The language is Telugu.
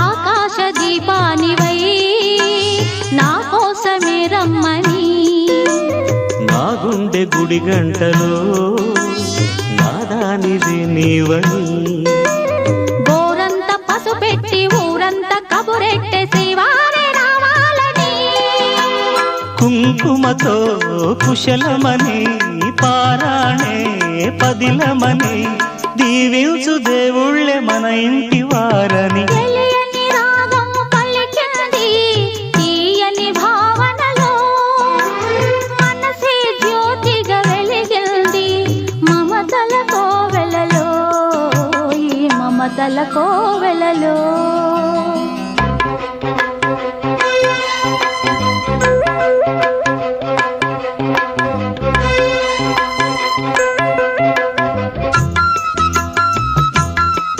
ఆకాశ దీపానివై నా కోసమే రమ్మని నా గుండె గుడి గంటలో నాదానిది నీవని గోరంత పసుపెట్టి ఊరంత కబురెట్టేసి వారే రావాలని కుంకుమతో కుశలమని పారాణే పదిలమని దీవించు దేవుళ్ళే మన ఇంటి వారని తెలియని రాగము పలికింది తీయని భావనలో మనసే జ్యోతిగా వెలిగింది మమతల కోవెలలో ఈ మమతల కోవెలలో